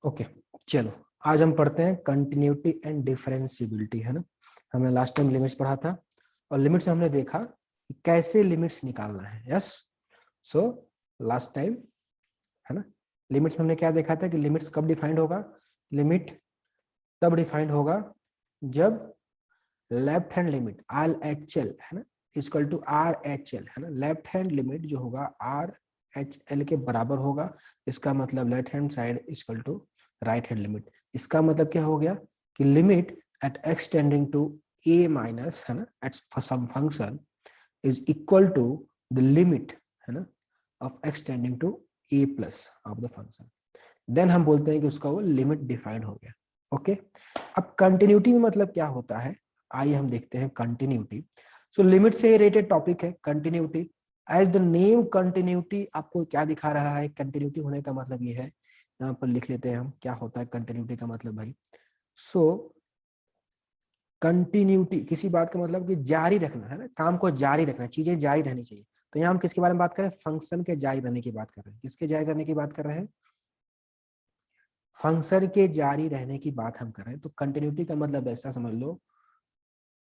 Okay चलो आज हम पढ़ते हैं कंटिन्यूटी एंड डिफरेंशिएबिलिटी, है ना। हमने लास्ट टाइम लिमिट्स पढ़ा था और लिमिट्स में हमने देखा कि कैसे लिमिट्स निकालना है। यस, सो लास्ट टाइम, है ना, लिमिट्स में हमने क्या देखा था कि लिमिट्स कब डिफाइंड होगा। लिमिट तब डिफाइंड होगा जब left hand limit R H L, है ना, equal to R H L, है ना। लेफ्ट हैंड लिमिट जो होगा आर एच एल के बराबर होगा। इसका मतलब left hand side equal to right hand limit. इसका मतलब क्या हो गया कि limit at x tending to a minus, है ना, at some function is equal to the limit, है ना, of x tending to a plus of the function. Then हम बोलते हैं कि उसका वो लिमिट डिफाइंड हो गया। ओके, अब कंटिन्यूटी में मतलब क्या होता है, आइए हम देखते हैं कंटिन्यूटी। सो लिमिट से रिलेटेड टॉपिक है continuity. As the name continuity आपको क्या दिखा रहा है, कंटिन्यूटी होने का मतलब ये है, यहाँ पर लिख लेते हैं हम क्या होता है कंटिन्यूटी का मतलब भाई। सो कंटिन्यूटी किसी बात का मतलब कि जारी रखना, है ना, काम को जारी रखना, चीजें जारी रहनी चाहिए। तो यहाँ हम किसके बारे में बात कर रहे हैं, फंक्शन के जारी रहने की बात कर रहे हैं। किसके जारी रहने की बात कर रहे हैं, फंक्शन के जारी रहने की बात हम कर रहे हैं। तो कंटिन्यूटी का मतलब ऐसा समझ लो,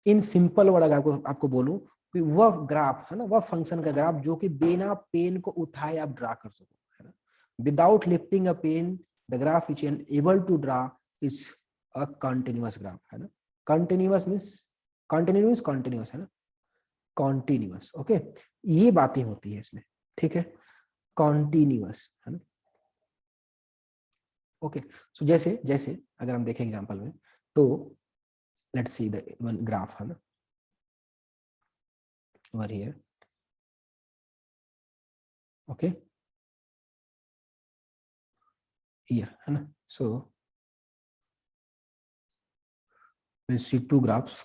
इन सिंपल वर्ड अगर आपको बोलूं कि वह ग्राफ, है ना, वह फंक्शन का ग्राफ जो कि बिना पेन को उठाए आप ड्रा कर सको, है ना। Without lifting a pen the graph is able to draw is a continuous graph, है ना। कंटिन्यूअस मींस कंटिन्यूअस, है ना, कॉन्टिन्यूअस। ओके, ये बातें होती है इसमें, ठीक है, कॉन्टिन्यूअस, है ना। ओके, सो जैसे जैसे अगर हम देखें एग्जांपल में, तो let's see the one graph, है ना, over here. Okay, here, है ना. So we'll see two graphs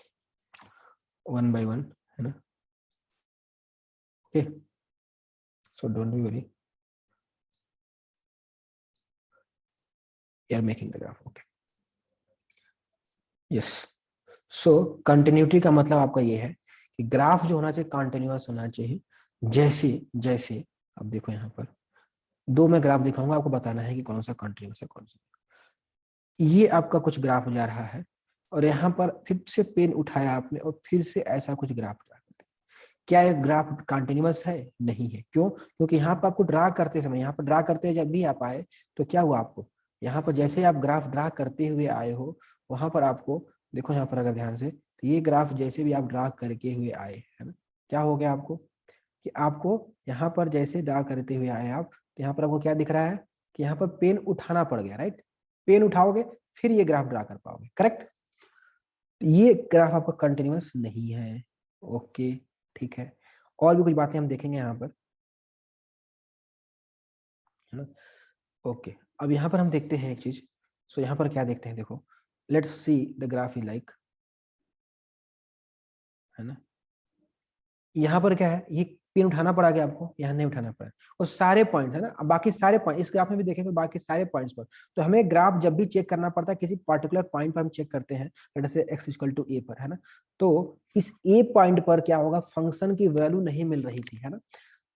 one by one, है ना. Okay, so don't be worry, we are making the graph. Okay, yes. So continuity का मतलब आपका ये है कि ग्राफ जो होना चाहिए कंटिन्यूअस होना चाहिए। जैसे जैसे अब देखो यहाँ पर दो मैं ग्राफ दिखाऊंगा, आपको बताना है कि कौन सा कंटिन्यूअस है कौन सा। ये आपका कुछ ग्राफ जा रहा है और यहाँ पर फिर से पेन उठाया आपने और फिर से ऐसा कुछ ग्राफ ड्रा कर दिया। क्या ये ग्राफ कंटिन्यूअस है? नहीं है। क्यों? क्योंकि यहाँ पर आपको ड्रा करते समय, यहाँ पर ड्रा करते जब भी आप आए तो क्या हुआ आपको, यहाँ पर जैसे आप ग्राफ ड्रा करते हुए आए हो वहां पर आपको देखो, यहाँ पर अगर ध्यान से, तो ये ग्राफ जैसे भी आप ड्रा करके हुए आए, है ना, क्या हो गया आपको कि आपको यहाँ पर जैसे ड्रा करते हुए आए आप, तो यहाँ पर आपको क्या दिख रहा है कि यहाँ पर पेन उठाना पड़ गया, राइट। पेन उठाओगे फिर ये ग्राफ ड्रा कर पाओगे, करेक्ट। ये ग्राफ आपका कंटिन्यूअस नहीं है। ओके, ठीक है, और भी कुछ बातें हम देखेंगे यहाँ पर, है ना। ओके, अब यहाँ पर हम देखते हैं एक चीज। सो यहाँ पर क्या देखते हैं, देखो, let's see the graph is like, है ना। यहाँ पर क्या है, ये पेन उठाना पड़ा क्या आपको, यहाँ नहीं उठाना पड़ा। और सारे पॉइंट, है ना, अब बाकी सारे पॉइंट इस ग्राफ में भी देखेंगे, बाकी सारे पॉइंट्स पर। तो हमें ग्राफ जब भी चेक करना पड़ता है किसी पर्टिकुलर पॉइंट पर हम चेक करते हैं, जैसे एक्स इक्वल टू ए पर, है ना। तो इस ए पॉइंट पर क्या होगा, फंक्शन की वैल्यू नहीं मिल रही थी, है ना।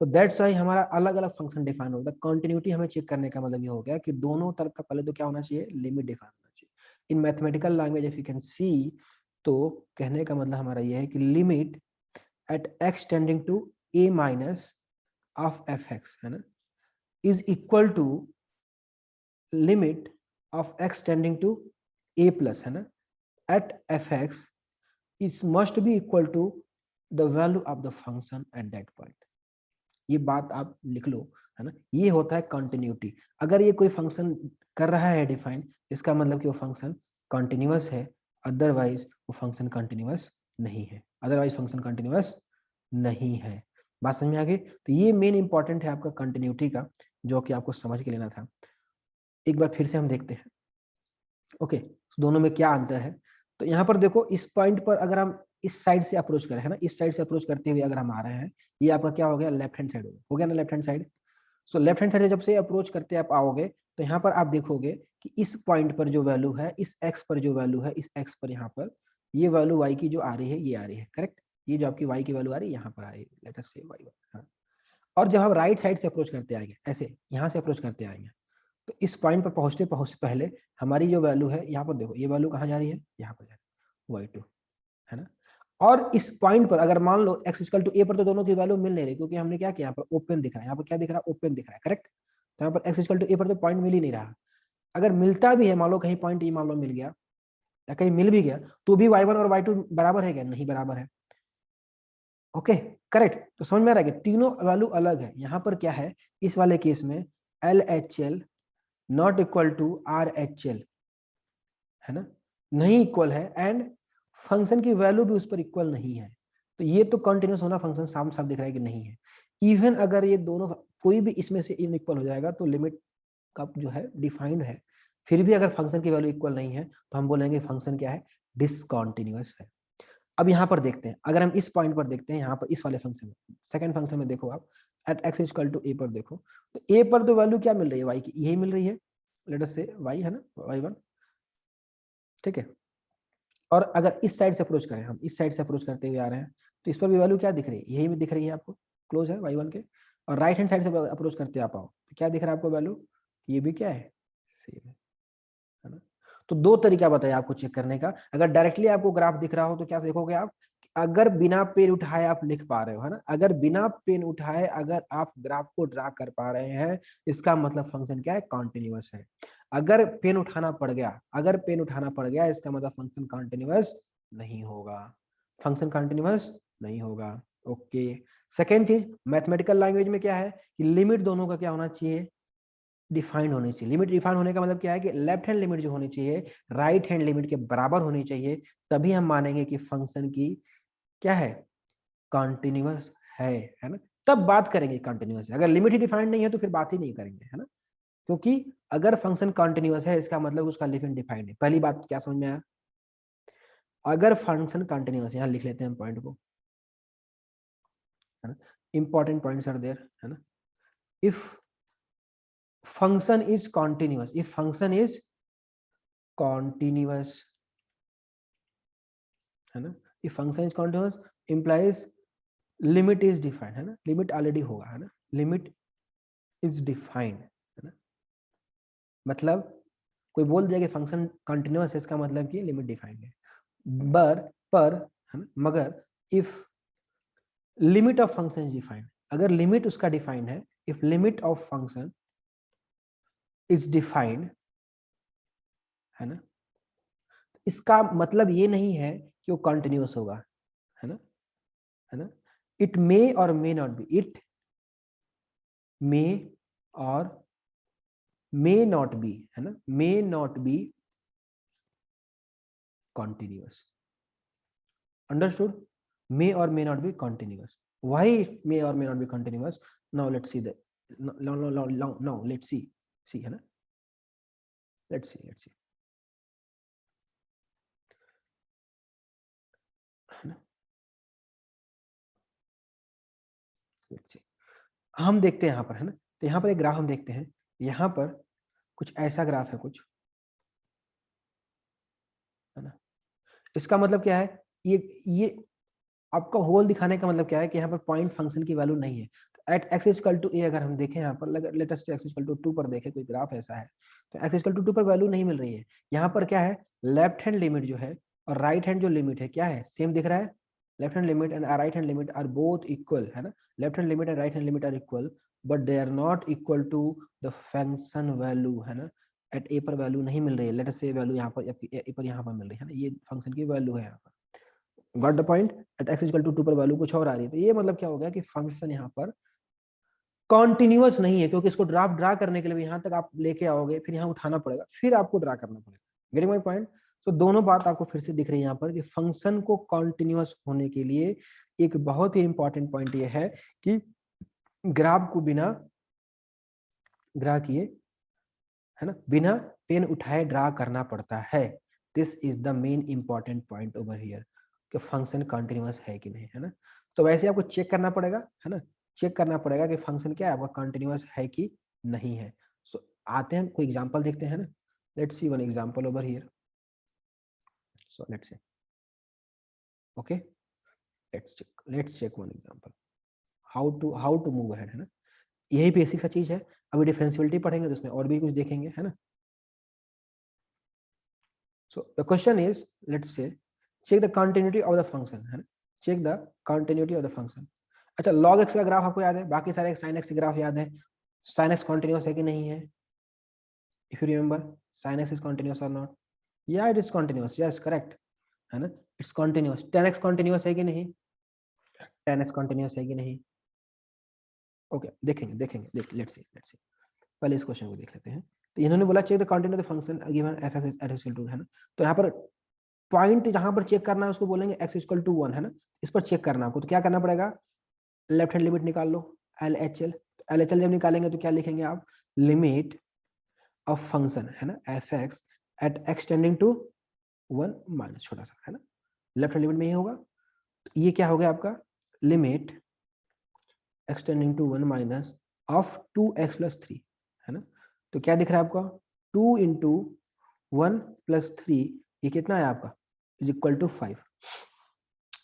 तो दैट्स वाई हमारा अलग अलग फंक्शन डिफाइन होगा। कंटिन्यूटी हमें चेक करने का मतलब ये हो गया कि दोनों तरफ का पहले तो क्या होना चाहिए, लिमिट डिफाइन होना चाहिए। इन mathematical language if you can see, तो कहने का मतलब हमारा ये है कि limit at x tending to a minus of fx, है ना, is equal to limit of x tending to a plus, है ना, at fx is must be equal to the value of the function at that point। ये बात आप लिख लो, है ना। ये होता है कंटिन्यूटी। अगर ये कोई फंक्शन कर रहा है डिफाइन, इसका मतलब कि वो फंक्शन कंटिन्यूअस है, अदरवाइज वो फंक्शन कंटिन्यूअस नहीं है, अदरवाइज फंक्शन कंटिन्यूअस नहीं है। बात समझ में आ गई? तो ये मेन इंपॉर्टेंट है आपका कंटिन्यूटी का, जो कि आपको समझ के लेना था। एक बार फिर से हम देखते हैं। ओके, दोनों में क्या अंतर है। तो यहाँ पर देखो, इस पॉइंट पर अगर हम इस साइड से अप्रोच करें, है ना, इस साइड से अप्रोच करते हुए अगर हम आ रहे हैं, ये आपका क्या हो गया, लेफ्ट हैंड साइड हो गया ना, left hand side. So left hand side से जब से अप्रोच करते आप आओगे, तो यहाँ पर आप देखोगे कि इस पॉइंट पर जो वैल्यू है, इस एक्स पर जो वैल्यू है, इस एक्स पर यहाँ पर ये वैल्यू वाई की जो आ रही है, ये आ रही है, करेक्ट। ये जो आपकी वाई की वैल्यू आ रही है यहाँ पर आ रही है, लेट अस से वाई। हाँ, और जब हम राइट साइड से अप्रोच करते आएंगे, ऐसे यहाँ से अप्रोच करते आएंगे, तो इस पॉइंट पर पहुंचते पहुंचते पहले हमारी जो वैल्यू है यहाँ पर देखो, ये वैल्यू कहाँ जा रही है, यहाँ पर जा रही है y2, है ना। और इस पॉइंट पर अगर मान लो x इक्वल टू a पर, तो दोनों की वैल्यू मिल नहीं रही, क्योंकि हमने क्या किया, यहाँ पर ओपन दिख रहा है, यहाँ पर क्या दिख रहा है, ओपन दिख रहा है, करेक्ट। तो यहाँ पर x इक्वल टू a पर तो पॉइंट मिल ही नहीं रहा। अगर मिलता भी है, मान लो कहीं पॉइंट मान लो मिल गया या कहीं मिल भी गया, तो भी y1 और y2 बराबर है क्या, नहीं बराबर है। Okay, correct. तो समझ में आ रहा है कि तीनों वैल्यू अलग है। यहाँ पर क्या है, इस वाले केस में LHL not equal to RHL, है ना, नहीं इक्वल है, एंड फंक्शन की वैल्यू भी उस पर इक्वल नहीं है। तो ये तो कंटिन्यूस होना फंक्शन साफ साफ दिख रहा है कि नहीं है। इवन अगर ये दोनों कोई भी इसमें से इनइक्वल हो जाएगा, तो लिमिट का जो है डिफाइंड है, फिर भी अगर फंक्शन की वैल्यू इक्वल नहीं है, तो हम बोलेंगे फंक्शन क्या है, डिसकंटिन्यूअस है। अब यहाँ पर देखते हैं, अगर हम इस पॉइंट पर देखते हैं, यहाँ पर इस वाले फंक्शन में, सेकंड फंक्शन में देखो आप, at x equal to a पर देखो, तो a पर तो वैल्यू क्या मिल रही है, y की, यही मिल रही है, लेट अस से y, है ना, y1, ठीक है। और अगर इस साइड से अप्रोच करें, हम इस साइड से अप्रोच करते हुए आ रहे हैं, तो इस पर भी वैल्यू क्या दिख रही है, यही में दिख रही है आपको, क्लोज है y1 के। और राइट हैंड साइड से अप्रोच करते आप आओ, तो क्या दिख रहा है आपको वैल्यू, ये भी क्या है, सेम है ना। तो दो तरीका बताया आपको चेक करने का। अगर डायरेक्टली आपको ग्राफ दिख रहा हो, तो क्या देखोगे आप, अगर बिना पेन उठाए आप लिख पा रहे हो, है ना, अगर बिना पेन उठाए अगर आप ग्राफ को ड्रा कर पा रहे हैं, इसका मतलब फंक्शन क्या है, कॉन्टिन्यूअस है। अगर पेन उठाना पड़ गया, अगर पेन उठाना पड़ गया, इसका मतलब फंक्शन कॉन्टिन्यूअस नहीं होगा, फंक्शन कॉन्टिन्यूअस नहीं होगा। ओके, सेकेंड चीज, मैथमेटिकल लैंग्वेज में क्या है कि लिमिट दोनों का क्या होना चाहिए, डिफाइंड होनी चाहिए। लिमिट डिफाइंड होने का मतलब क्या है कि लेफ्ट हैंड लिमिट जो होनी चाहिए राइट हैंड लिमिट के बराबर होनी चाहिए, तभी हम मानेंगे कि फंक्शन की क्या है, कॉन्टिन्यूअस है ना, तब बात करेंगे कॉन्टिन्यूअस है। अगर लिमिट ही डिफाइंड नहीं है तो फिर बात ही नहीं करेंगे, है ना। क्योंकि अगर फंक्शन कॉन्टिन्यूअस है, इसका मतलब उसका लिमिट डिफाइंड है। पहली बात क्या समझ में आया, अगर फंक्शन कॉन्टिन्यूअस, यहां लिख लेते हैं पॉइंट को, है ना, इंपॉर्टेंट पॉइंट्स आर देयर, है ना। If function is continuous, if function is continuous, है ना, if function is continuous implies limit is defined, है ना, लिमिट ऑलरेडी होगा, है ना, लिमिट इज डिफाइंड, है ना। मतलब कोई बोल दिया कि फंक्शन कंटिन्यूअस है, इसका मतलब कि लिमिट डिफाइंड है। पर है ना, मगर if limit of function is defined, अगर लिमिट उसका डिफाइंड है, if limit of function is defined, है ना, इसका मतलब ये नहीं है कि वो कंटिन्यूअस होगा, है ना, है ना। इट मे और may not be, it may और मे नॉट बी, है ना, may not be continuous, understood, may or may not be continuous. Why it may or may not be continuous, now let's see that, now let's see, है ना, let's see, है ना, let's see, हम देखते हैं यहाँ पर, है ना। तो यहाँ पर एक ग्राफ हम देखते हैं, यहाँ पर कुछ ऐसा ग्राफ है कुछ, है ना। इसका मतलब क्या है, ये आपका होल दिखाने का मतलब क्या है कि यहाँ पर पॉइंट फंक्शन की वैल्यू नहीं है। एट एक्स इक्वल टू ए अगर हम देखें, यहाँ पर लेटेस्ट एक्स इक्वल टू 2 पर देखें, कोई ग्राफ ऐसा है, तो एक्स इक्वल टू 2 पर वैल्यू नहीं मिल रही है। यहाँ पर क्या है, लेफ्ट हैंड लिमिट जो है और राइट हैंड जो लिमिट है, क्या है, सेम दिख रहा है। Left hand limit and right hand limit are both equal, है ना, left hand limit and right hand limit are equal, but they are not equal to the function value, है ना। एट ए पर वैल्यू नहीं मिल रही है, लेट अस से value यहाँ पर ए पर यहाँ पर मिल रही है ना, ये फंक्शन की वैल्यू है यहाँ पर। Got the point, at x equal to 2 पर वैल्यू कुछ और आ रही है। तो ये मतलब क्या हो गया कि फंक्शन यहाँ पर कॉन्टिन्यूअस नहीं है, क्योंकि इसको ड्रा करने के लिए यहाँ तक आप लेके आओगे, फिर यहाँ उठाना पड़ेगा, फिर आपको ड्रा करना पड़ेगा। Getting my point. तो दोनों बात आपको फिर से दिख रही है यहाँ पर कि फंक्शन को कॉन्टिन्यूअस होने के लिए एक बहुत ही इंपॉर्टेंट पॉइंट ये है कि ग्राफ को बिना ड्रा किए, है ना, बिना पेन उठाए ड्रा करना पड़ता है। This is the main important point over here, कि फंक्शन कंटिन्यूअस है कि नहीं, है ना। तो वैसे आपको चेक करना पड़ेगा, है ना, चेक करना पड़ेगा कि फंक्शन क्या है आपका, कंटिन्यूअस है कि नहीं है। सो आते हैं, कोई एग्जांपल देखते हैं ना, let's see one example over here. So let's see, okay, let's check one example, how to move ahead, है ना। यही बेसिक सा चीज है। अभी डिफरेंशियबिलिटी पढ़ेंगे तो उसमें और भी कुछ देखेंगे, है ना। So the question is, let's say check the continuity of the function, है ना, check the continuity of the function. अच्छा, लॉग एक्स का ग्राफ आपको याद है, बाकी सारे साइन एक्स के ग्राफ याद है, साइन एक्स कॉन्टिन्यूस है कि नहीं है, if you remember sine x is continuous और नॉट, या it is continuous, yes correct, है ना, it's continuous. Ten x continuous है कि नहीं, टेन एक्स कॉन्टिन्यूस है कि नहीं, ओके देखेंगे देखेंगे, देख लेट्स सी, पहले इस क्वेश्चन को देख लेते हैं। तो इन्होंने बोला check the continue of the function given f x equal to, है ना, तो यहाँ पर पॉइंट जहां पर चेक करना है उसको बोलेंगे एक्स इक्वल टू 1, है ना, इस पर चेक करना आपको, तो क्या करना पड़ेगा, लेफ्ट हैंड लिमिट निकाल लो, L H L, L H L जब निकालेंगे तो क्या लिखेंगे आप, लिमिट ऑफ फंक्शन, है ना, f x at x tending to 1 minus छोटा सा, है ना, लेफ्ट हैंड लिमिट में ही होगा, तो ये क्या हो गया आपका, limit x tending to 1 minus of 2x plus 3, है ना, तो क्या दिख रहा है आपका, 2 इंटू 1 प्लस 3, ये कितना है आपका, इज इक्वल टू 5।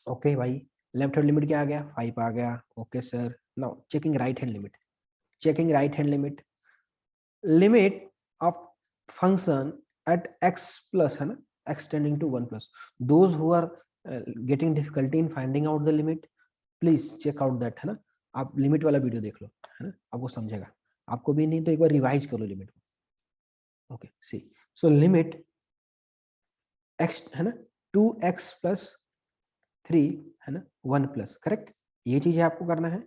ओके भाई, लेफ्ट हैंड लिमिट क्या आ गया, 5 आ गया, okay sir. Now checking right hand limit, checking right hand limit, limit of function at x plus, है ना, x tending to 1 plus, those who are getting difficulty in finding out the limit, please check out that, है ना, आप limit वाला video देख लो, है ना, आपको समझेगा, आपको भी नहीं तो एक बार रिवाइज कर लो लिमिट को। ओके सी, सो लिमिट x, है ना, 2x प्लस 3, है ना, 1 प्लस, करेक्ट, ये चीज है आपको करना है,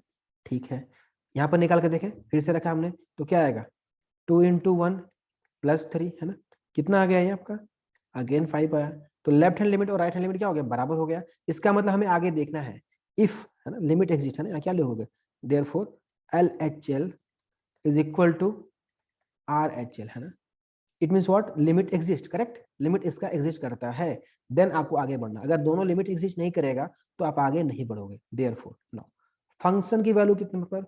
ठीक है। यहाँ पर निकाल के देखें, फिर से रखा हमने, तो क्या आएगा, 2 इंटू 1 प्लस 3, है ना, कितना आ गया ये आपका, अगेन 5 आया, तो लेफ्ट हैंड लिमिट और राइट हैंड लिमिट क्या हो गया, बराबर हो गया, इसका मतलब हमें आगे देखना है, इफ, है ना, लिमिट एग्जिस्ट, है ना, क्या लिखोगे, therefore L H L is equal to R H L, है ना, it means what, limit exist, correct, limit इसका एग्जिस्ट करता है, देन आपको आगे बढ़ना, अगर दोनों लिमिट एग्जिस्ट नहीं करेगा तो आप आगे नहीं बढ़ोगे, देयरफॉर नाउ फंक्शन की वैल्यू कितने पर,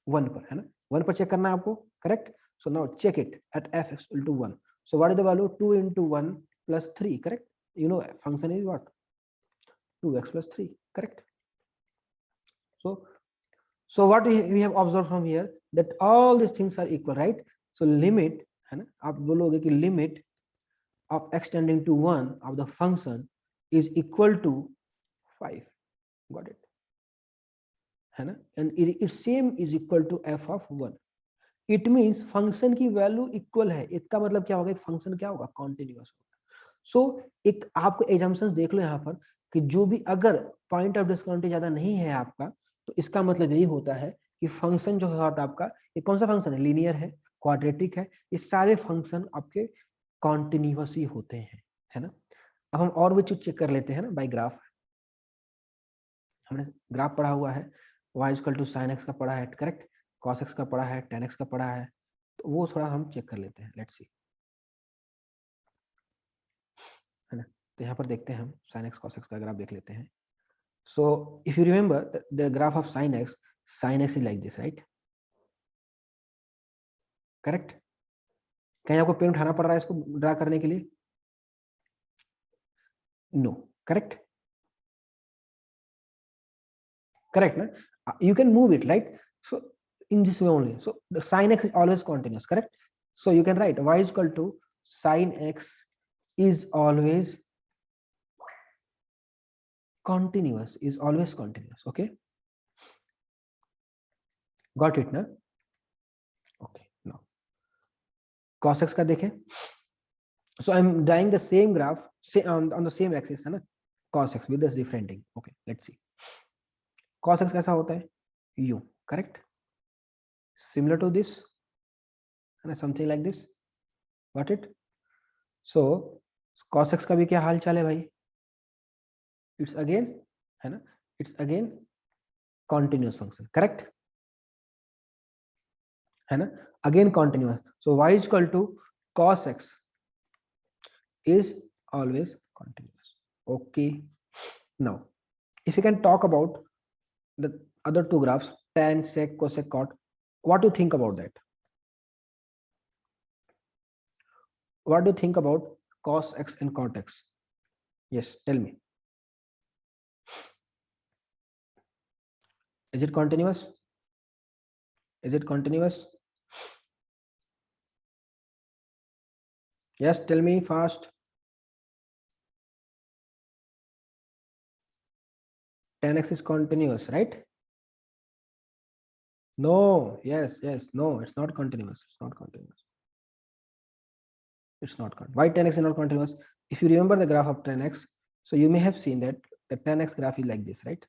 1 पर, है ना, 1 पर चेक करना है आपको, correct, so now check it at f equal to 1, so what is the value, 2 into 1 plus 3, correct, you know function is what, 2x plus 3, correct. So what we have observed from here, that all these things are equal, right, so limit, है ना, आप बोलोगे कि limit of x tending to 1 of the function is equal to 5, got it, है ना, and it same is equal to f of 1, it means function की value equal है, इसका मतलब क्या होगा, फंक्शन क्या होगा, कॉन्टिन्यूअस होगा। सो एक आपको एजम्पशंस देख लो यहाँ पर, कि जो भी अगर पॉइंट ऑफ डिस्काउंट ज्यादा नहीं है आपका, तो इसका मतलब यही होता है कि फंक्शन जो है आपका, ये कौन सा फंक्शन है, लीनियर है, क्वाड्रेटिक है, ये सारे फंक्शन आपके कॉन्टिन्यूअस ही होते हैं, है ना। अब हम और भी चीज चेक कर लेते हैं ना, बाय ग्राफ, हमने ग्राफ पढ़ा हुआ है, y equal to sine x का पढ़ा है, करेक्ट, cos x का पढ़ा है, tan x का पढ़ा है, तो वो थोड़ा हम चेक कर लेते हैं, लेट्स सी, है ना, तो यहाँ पर देखते हैं हम sin x cos x का ग्राफ देख लेते हैं। So if you remember the graph of sin x is like this, right, correct, कहीं आपको पेन उठाना पड़ रहा है इसको ड्रा करने के लिए, नो, करेक्ट, करेक्ट ना, you can move it, right, so in this way only, so the sin x is always continuous, correct, so you can write y is equal to sin x is always continuous, is always continuous, okay, got it na, okay, now cos x का देखें, so I'm drawing the same graph, say on the same axis, है ना, cos x with this differenting, okay, let's see, cos x कैसा होता है, u, correct, similar to this, है ना, something like this, got it, so cos x का भी क्या हाल चाल है भाई, इट्स अगेन, है ना, it's again continuous function, correct, है ना, again continuous, so y is equal to cos x is always continuous, okay. Now if you can talk about the other two graphs, tan sec cosec cot, what do you think about that, what do you think about cos x and cot x, yes, tell me, is it continuous, Is it continuous? Yes, tell me fast. 10x is continuous, right? No, yes, no, it's not continuous. It's not continuous. It's not continuous. Why 10x is not continuous? If you remember the graph of 10x, so you may have seen that the 10x graph is like this, right?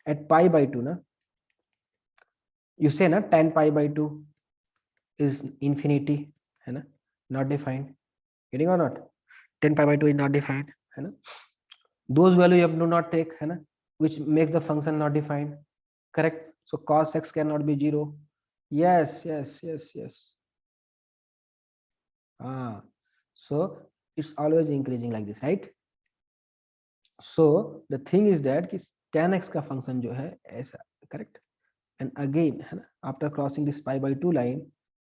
At pi by 2, na, you say na 10 pi by 2 is infinity, है ना? Not defined. Getting or not? 10 pi by 2 is not defined, है ना? Those value you have do not take, है ना? Which makes the function not defined. Correct? So cos x cannot be 0. Yes. So it's always increasing like this, right? So the thing is that कि tan x का function जो है ऐसा, correct? And again, है ना? After crossing this pi by 2 line,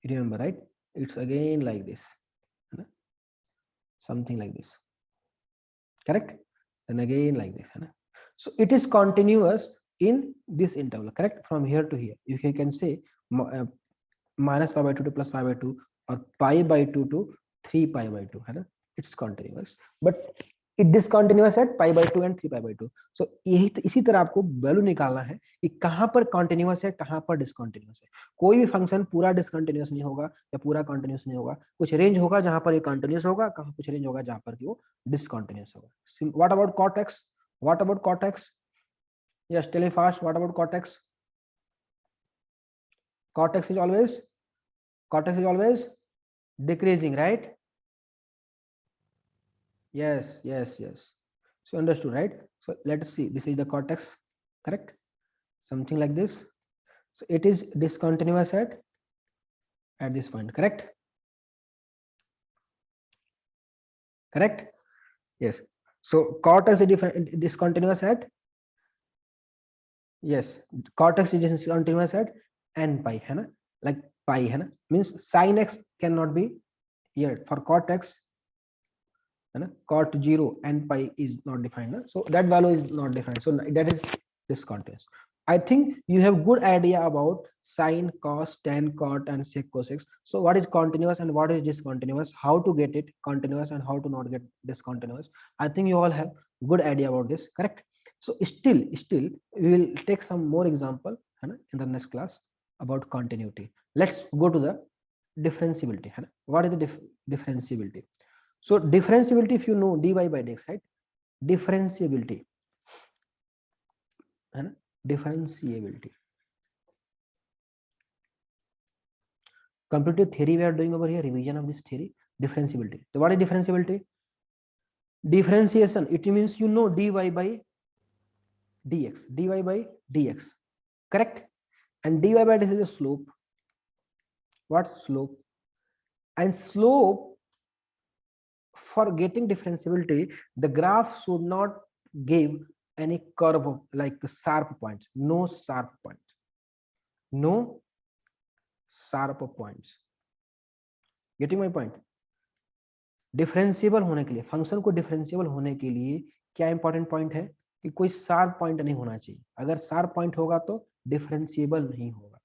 you remember, right? It's again like this, है ना? Something like this, correct? And again like this, है ना? So it is continuous in this interval, correct? From here to here, you can say minus pi by 2 to plus pi by 2 or pi by 2 to 3 pi by 2, है ना? It's continuous, but it discontinuous at pi by 2 and 3 pi by 2. So यही इसी तरह आपको value निकालना है कि कहां पर कंटिन्यूअस है, कहां पर डिसकंटिन्यूअस है. कोई भी फंक्शन पूरा डिसकंटिन्यूअस नहीं होगा या पूरा कंटिन्यूअस नहीं होगा. कुछ रेंज होगा जहां पर ये कंटिन्यूअस होगा, कहां कुछ रेंज होगा जहां पर कि वो डिसकंटिन्यूअस होगा. What about cot x? What about cot x? Yes, tell me fast. What about cot x? Cot x is always decreasing, right? Yes. So understood, right? So let's see. This is the cot x, correct? Something like this. So it is discontinuous at this point, correct? Correct? Yes. So cot x is discontinuous at, yes, cot x is discontinuous at n pi, है ना? Like pi, है ना? Means sin x cannot be here for cot x, है ना? Cot 0 and pi is not defined, na? So that value is not defined. So that is discontinuous. I think you have good idea about sine, cos, tan, cot, and sec, cosec. So what is continuous and what is discontinuous? How to get it continuous and how to not get discontinuous? I think you all have good idea about this, correct? So still, we will take some more example, है ना, in the next class about continuity. Let's go to the differentiability, है ना? What is the differentiability? So differentiability, if you know dy by dx, right? Differentiability, है ना? Differentiability. Completed theory we are doing over here, revision of this theory. Differentiability. So what is differentiability? Differentiation, it means you know dy by dx, correct? And dy by dx is a slope. What? Slope. And slope, for getting differentiability, the graph should not give any curve like sharp points. No sharp points. No sharp points. Getting my point? Differentiable होने के लिए, function को differentiable होने के लिए क्या important point है कि कोई शार्प पॉइंट नहीं होना चाहिए. अगर शार्प पॉइंट होगा तो डिफरेंशिएबल नहीं होगा.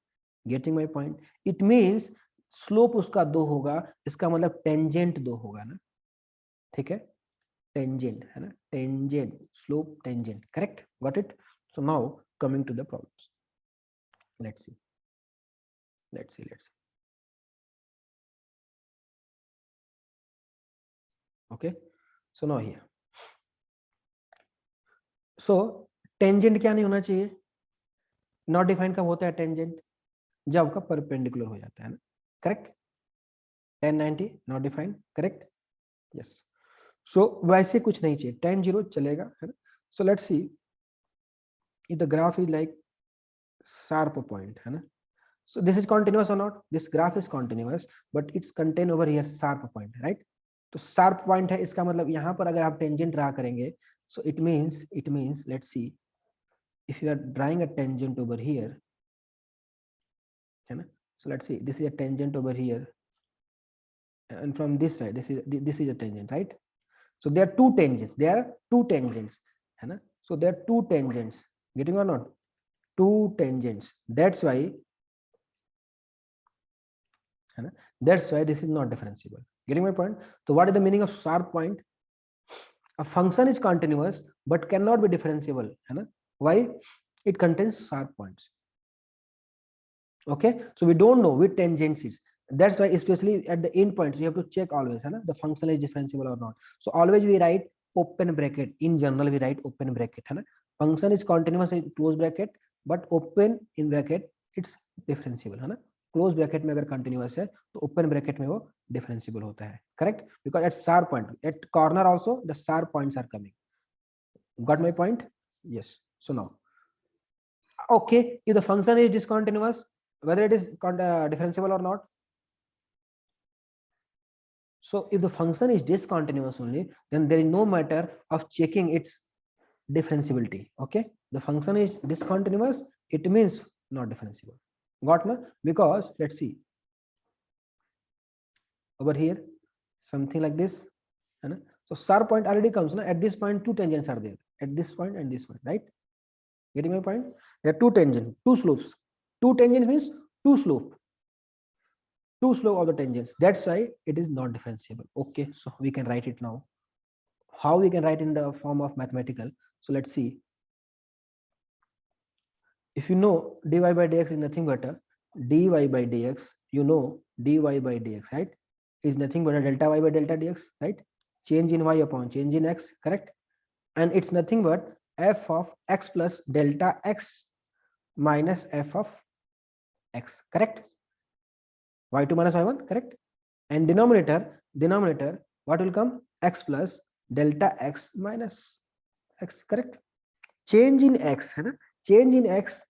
Getting my point? It means slope उसका 2 होगा, इसका मतलब टेंजेंट 2 होगा ना. ठीक है, टेंजेंट, है ना? Tangent, slope tangent, correct? Got it? So now coming to the problems. Let's see. Okay, so now here, so tangent क्या नहीं होना चाहिए? नॉट डिफाइंड कब होता है टेंजेंट? जब आपका परपेंडिकुलर हो जाता है ना, correct? 1090 not defined, correct? Yes. So वैसे कुछ नहीं चाहिए, 10 0 चलेगा, है ना? So let's see if the graph is like sharp point, है ना? So this is continuous or not? This graph is continuous, but it's contain over here sharp point, right? तो sharp point है, इसका मतलब यहाँ पर अगर आप tangent ड्रा करेंगे, so it means let's see, if you are drawing a tangent over here, है ना? So let's see, this is a tangent over here, and from this side, this is a tangent, right? So there are two tangents. है ना? So there are two tangents. Getting or not? Two tangents. That's why है ना. That's why this is not differentiable. Getting my point? So what is the meaning of sharp point? A function is continuous but cannot be differentiable, है ना. Why? It contains sharp points. Okay, so we don't know which tangents is. That's why especially at the end points we have to check always, है ना, the function is differentiable or not. So always we write open bracket. In general we write open bracket, है ना. Function is continuous in close bracket but open in bracket it's differentiable, है ना. Close bracket में अगर continuous है तो open bracket में वो डिफरेंशिएबल होता है. Correct, because at sharp point at corner also the sharp points are coming. Got my point? Yes. So now okay, if the function is discontinuous, whether it is differentiable or not. So if the function is discontinuous only, then there is no matter of checking its differentiability. Okay, the function is discontinuous, it means not differentiable. Got na? Because let's see over here something like this, है ना. So sharp point already comes na. At this point two tangents are there, at this point and this point, right? Getting my point? There are two tangents, two slopes. Two tangents means two slope of the tangents. That's why it is not differentiable. Okay, so we can write it now. How we can write in the form of mathematical? So let's see. If you know dy by dx is nothing but a dy by dx, you know dy by dx, right, is nothing but a delta y by delta dx, right? Change in y upon change in x, correct? And it's nothing but f of x plus delta x minus f of x, correct? y2 minus y1, correct? And denominator what will come? X plus delta x minus x, correct? Change in x, है ना, change in x,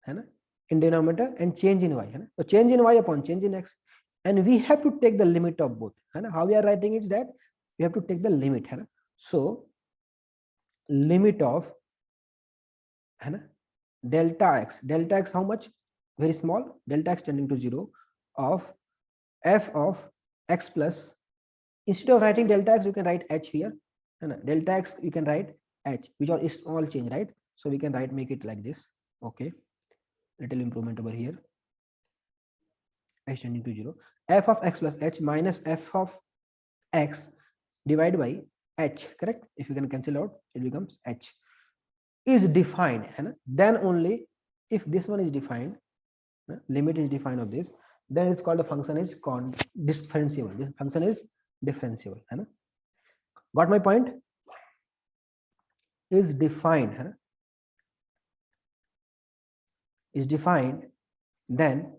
है ना, in denominator, and change in y, है ना. So change in y upon change in x, and we have to take the limit of both, है ना. How we are writing it is that we have to take the limit, है ना. So limit of, है ना, delta x how much? Very small, delta x tending to 0 of f of x plus, instead of writing delta x you can write h here, and delta x you can write h, which is small change, right? So we can write, make it like this. Okay, little improvement over here, h tending to 0, f of x plus h minus f of x divided by h, correct? If you can cancel out, it becomes h, is defined, है ना. Then only if this one is defined, limit is defined of this, then it's called, the function is called differentiable. This function is differentiable, है ना. Got my point? Is defined, है ना, is defined, then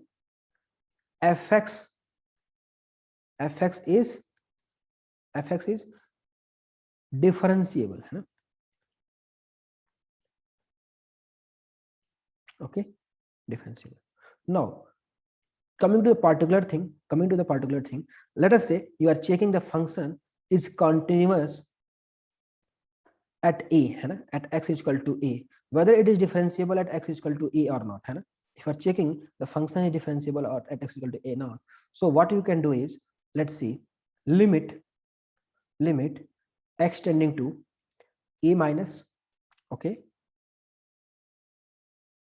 fx is differentiable, है ना. Okay, differentiable. Now coming to the particular thing, let us say you are checking the function is continuous at a, है ना, at x is equal to a, whether it is differentiable at x is equal to a or not, है ना. If you are checking the function is differentiable or at x is equal to a not, so what you can do is, let's see, limit x tending to a minus, okay,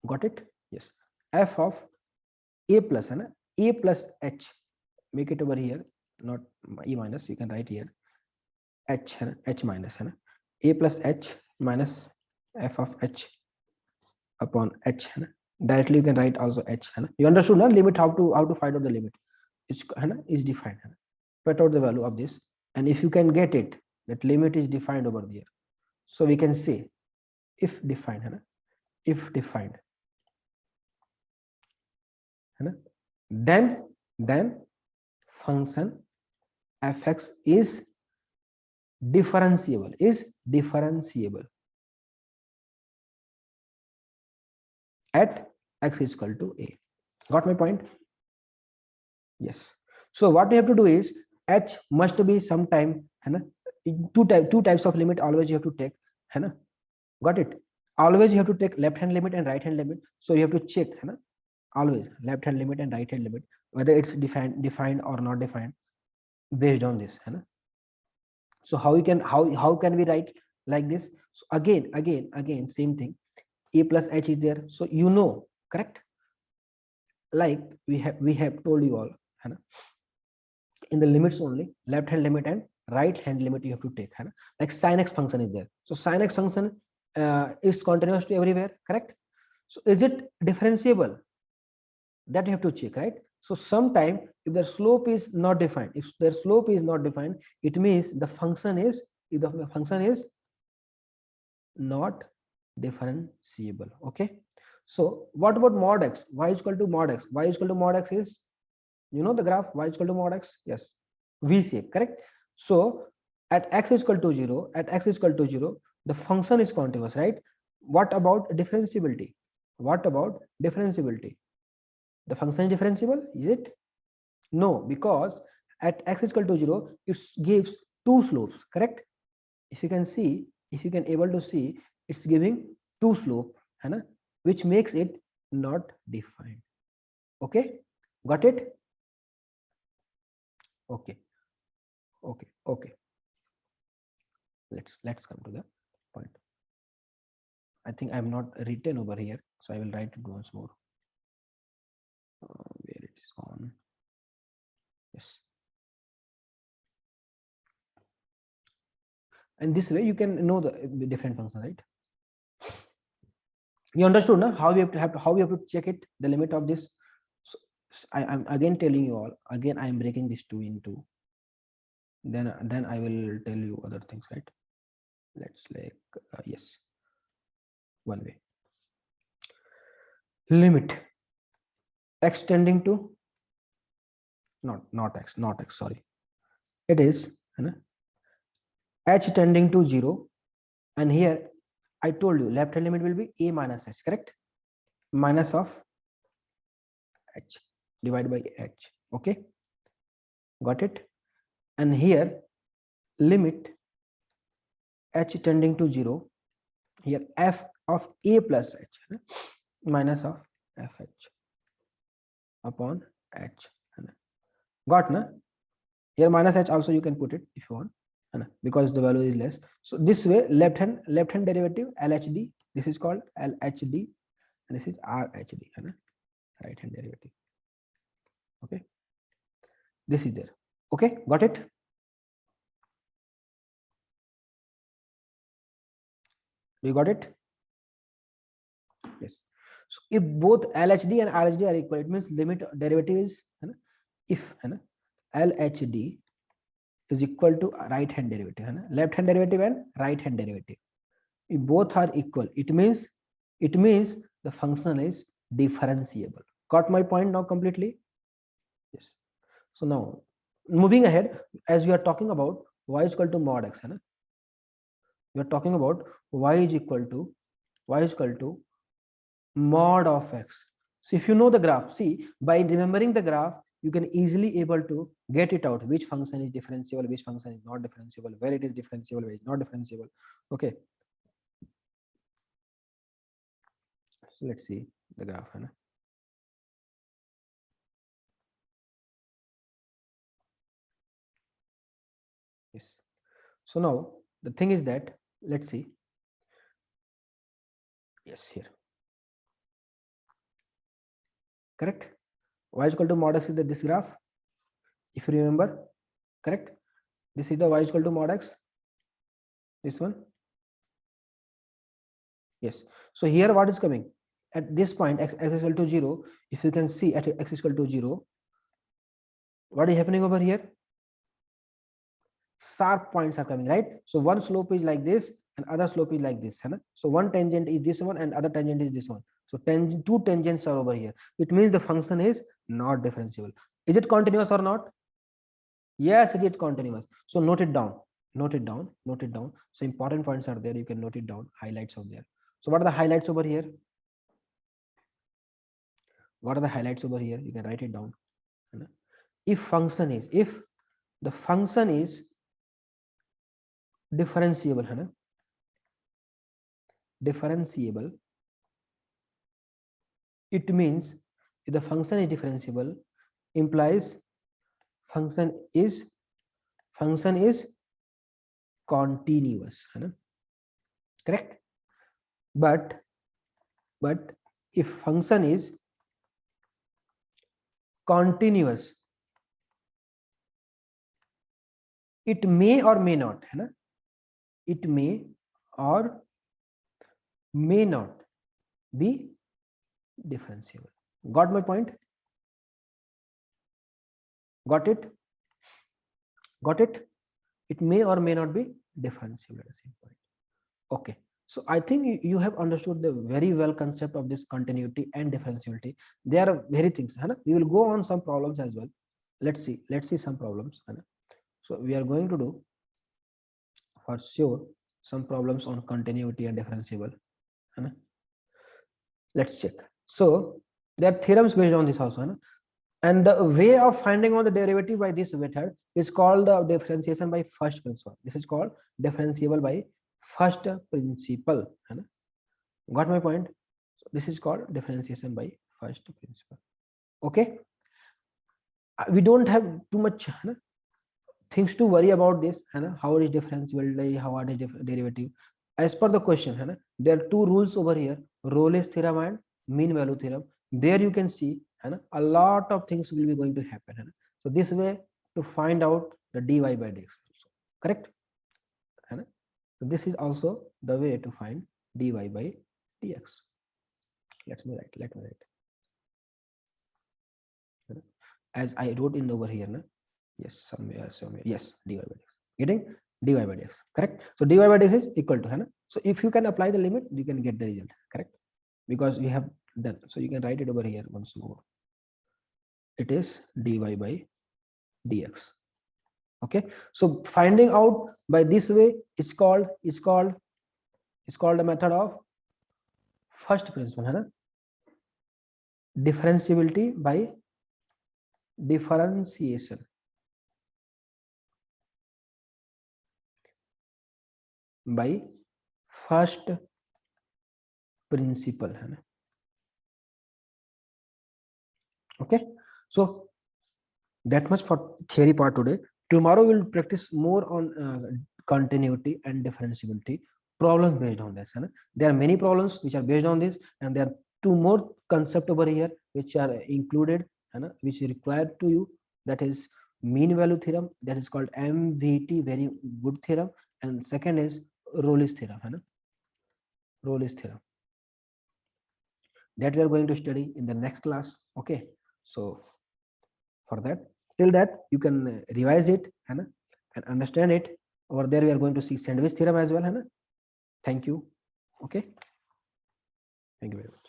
got it? Yes, f of a plus, है ना, a plus h, make it over here, not e minus, you can write here h, है ना, h minus, है ना, a plus h minus f of h upon h, है ना. Directly you can write also h, है ना. You understood, na, limit, how to find out the limit, it's, है ना, is defined, है ना. Put out the value of this, and if you can get it, that limit is defined over there, so we can say if defined, है ना, if defined, है ना, then function fx is differentiable, at x is equal to a. Got my point? Yes. So what we have to do is, h must be sometime, है ना, two types of limit always you have to take, है ना. Got it? Always you have to take left hand limit and right hand limit, so you have to check, है ना, always left hand limit and right hand limit, whether it's defined or not defined based on this, है ना. So how can we write like this? So again same thing, a plus h is there, so you know, correct, like we have told you all, है ना, in the limits only, left hand limit and right hand limit you have to take, है ना. Like sin x function is there, so sin x function is continuous to everywhere, correct? So is it differentiable? That you have to check, right? So sometime if the slope is not defined, if the slope is not defined, it means the function is, if the function is not differentiable. Okay, so what about mod x? Y is equal to mod x. Y is equal to mod x is, you know the graph, y is equal to mod x, yes, v shape, correct? So at x is equal to 0, at x is equal to 0, the function is continuous, right? What about differentiability? What about differentiability? The function is differentiable, is it? No, because at x is equal to 0, it gives two slopes, correct? If you can see, if you can able to see, it's giving two slope, है ना, which makes it not defined. Okay, got it? Okay, okay. Let's come to the point. I think I'm not written over here, so I will write it once more. Where it is gone? Yes. And this way you can know the different function, right? You understood now how we have to check it, the limit of this. So I'm again telling you all, again I'm breaking this 2 into, then I will tell you other things, right? Let's like yes, one way. Limit x tending to, not x, sorry, it is h tending to 0, and here I told you left hand limit will be a minus h, correct? Minus of h divided by h. Okay, got it? And here limit h tending to 0, here f of a plus h minus of fh upon h. Got na? Here minus h also you can put it if you want, because the value is less. So this way left hand derivative LHD, this is called LHD, and this is RHD, right hand derivative. Okay, this is there. Okay, got it? Do you got it? Yes. So if both LHD and RHD are equal, it means limit derivative is, if LHD is equal to right hand derivative, left hand derivative and right hand derivative, if both are equal, it means the function is differentiable. Got my point now completely? Yes. So now moving ahead, as we are talking about y is equal to mod x, we are talking about y is equal to mod of x. So if you know the graph, see, by remembering the graph, you can easily able to get it out, which function is differentiable, which function is not differentiable, where it is differentiable, where it is not differentiable. Okay, so let's see the graph. Yes. So now the thing is that, let's see. Yes, here. Correct? Y is equal to mod x is this graph. If you remember, correct? This is the y is equal to mod x. This one. Yes. So here what is coming? At this point, x is equal to 0. If you can see at x is equal to 0, what is happening over here? Sharp points are coming, right? So one slope is like this and other slope is like this. So one tangent is this one and other tangent is this one. So two tangents are over here. It means the function is not differentiable. Is it continuous or not? Yes, it is continuous. So note it down. Note it down. Note it down. So important points are there. You can note it down. Highlights are there. So what are the highlights over here? What are the highlights over here? You can write it down. If the function is differentiable, differentiable, it means if the function is differentiable, implies function is continuous, correct? But if function is continuous, it may और may not, है ना, it may और may not be differentiable. Got my point? Got it? Got it? It may or may not be differentiable at the same point. Okay. So I think you have understood the very well concept of this continuity and differentiability. They are very things. Hai na? We will go on some problems as well. Let's see some problems. Hai na? So we are going to do for sure some problems on continuity and differentiable. Hai na? Let's check. So there are theorems based on this also. Hai na? And the way of finding out the derivative by this method is called the differentiation by first principle. This is called differentiable by first principle. Got my point? So this is called differentiation by first principle. Okay. We don't have too much things to worry about this. How it is differentiable, how it is derivative. As per the question, there are two rules over here: Rolle's theorem and mean value theorem. There you can see a lot of things will be going to happen. So this way to find out the dy by dx also, correct? So this is also the way to find dy by dx. Let me write as I wrote in over here. Yes, somewhere, yes, dy by dx. Getting dy by dx, correct? So dy by dx is equal to, so if you can apply the limit, you can get the result, correct? Because we have done. So you can write it over here once more. It is dy by dx. Okay. So finding out by this way is called the method of first principle. Differentiability by differentiation. By first principle. Okay. So that much for theory part today. Tomorrow we'll practice more on continuity and differentiability problems based on this. There are many problems which are based on this, and there are two more concepts over here which are included, which is required to you. That is mean value theorem, that is called MVT, very good theorem, and second is Rolle's theorem. Rolle's theorem that we are going to study in the next class. Okay. So for that, till that you can revise it and understand it. Over there we are going to see sandwich theorem as well. Thank you. Okay, thank you very much.